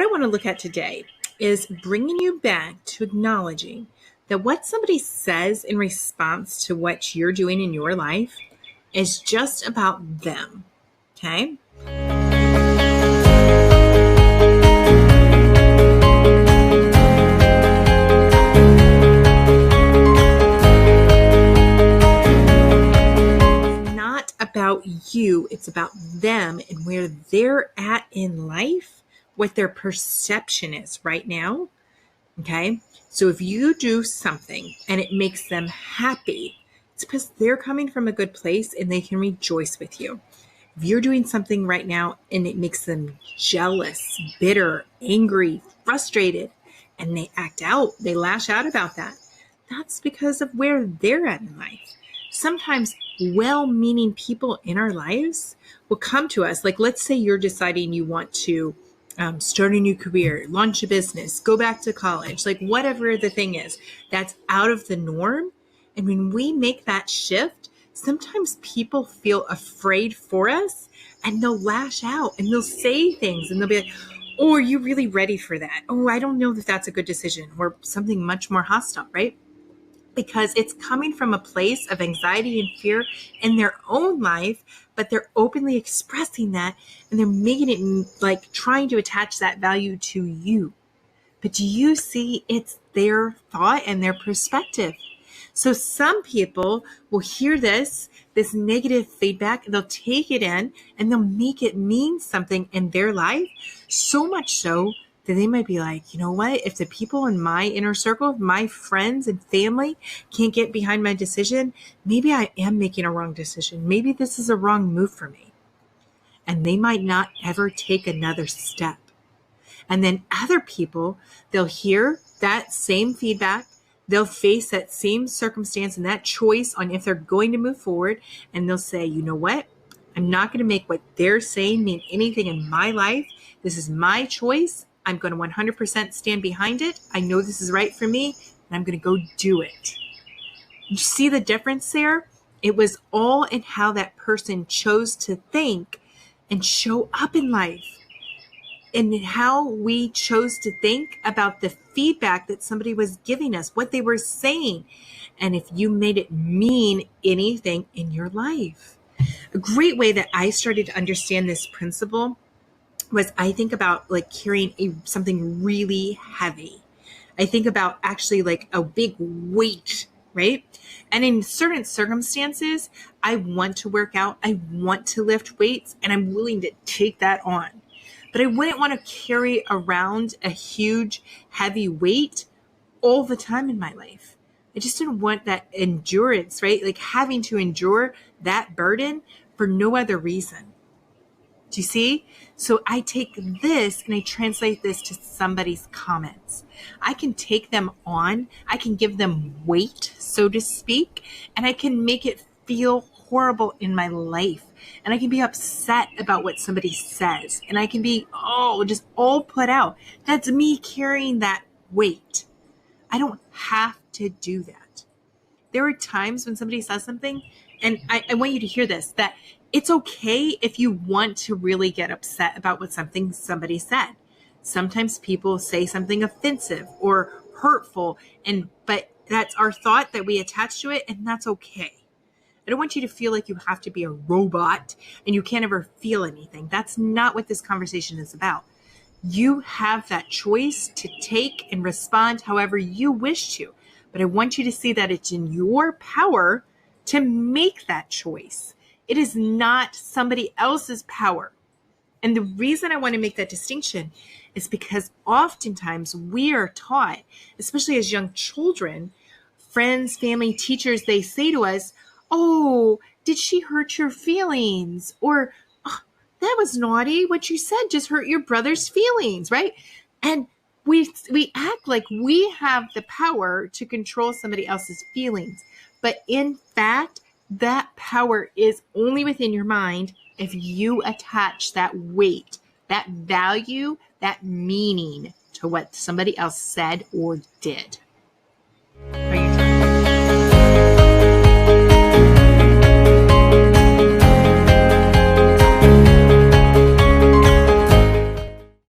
What I want to look at today is bringing you back to acknowledging that what somebody says in response to what you're doing in your life is just about them. Okay? It's not about you, it's about them and where they're at in life, what their perception is right now. Okay. So if you do something and it makes them happy, it's because they're coming from a good place and they can rejoice with you. If you're doing something right now and it makes them jealous, bitter, angry, frustrated, and they act out, they lash out about that, that's because of where they're at in life. Sometimes well-meaning people in our lives will come to us. Like, let's say you're deciding you want to start a new career, launch a business, go back to college, like whatever the thing is that's out of the norm. And when we make that shift, sometimes people feel afraid for us and they'll lash out and they'll say things and they'll be like, oh, are you really ready for that? Oh, I don't know if that's a good decision, or something much more hostile, right? Because it's coming from a place of anxiety and fear in their own life, but they're openly expressing that and they're making it like trying to attach that value to you. But do you see it's their thought and their perspective? So some people will hear this negative feedback, they'll take it in and they'll make it mean something in their life, so much so that they might be like, you know what, if the people in my inner circle, my friends and family can't get behind my decision, maybe I am making a wrong decision. Maybe this is a wrong move for me. And they might not ever take another step. And then other people, they'll hear that same feedback. They'll face that same circumstance and that choice on if they're going to move forward. And they'll say, you know what? I'm not going to make what they're saying mean anything in my life. This is my choice. I'm going to 100% stand behind it. I know this is right for me, and I'm going to go do it. You see the difference there? It was all in how that person chose to think and show up in life, and how we chose to think about the feedback that somebody was giving us, what they were saying, and if you made it mean anything in your life. A great way that I started to understand this principle was I think about like carrying something really heavy. I think about actually like a big weight, right? And in certain circumstances, I want to work out, I want to lift weights, and I'm willing to take that on. But I wouldn't want to carry around a huge, heavy weight all the time in my life. I just didn't want that endurance, right? Like having to endure that burden for no other reason. Do you see? So I take this and I translate this to somebody's comments. I can take them on, I can give them weight, so to speak, and I can make it feel horrible in my life. And I can be upset about what somebody says. And I can be, just all put out. That's me carrying that weight. I don't have to do that. There are times when somebody says something, and I want you to hear this, that it's okay if you want to really get upset about what somebody said. Sometimes people say something offensive or hurtful, but that's our thought that we attach to it, and that's okay. I don't want you to feel like you have to be a robot and you can't ever feel anything. That's not what this conversation is about. You have that choice to take and respond however you wish to. But I want you to see that it's in your power to make that choice. It is not somebody else's power. And the reason I want to make that distinction is because oftentimes we are taught, especially as young children, friends, family, teachers, they say to us, oh, did she hurt your feelings? Or, oh, that was naughty. What you said just hurt your brother's feelings, right? And we act like we have the power to control somebody else's feelings. But in fact, that power is only within your mind if you attach that weight, that value, that meaning to what somebody else said or did. Are you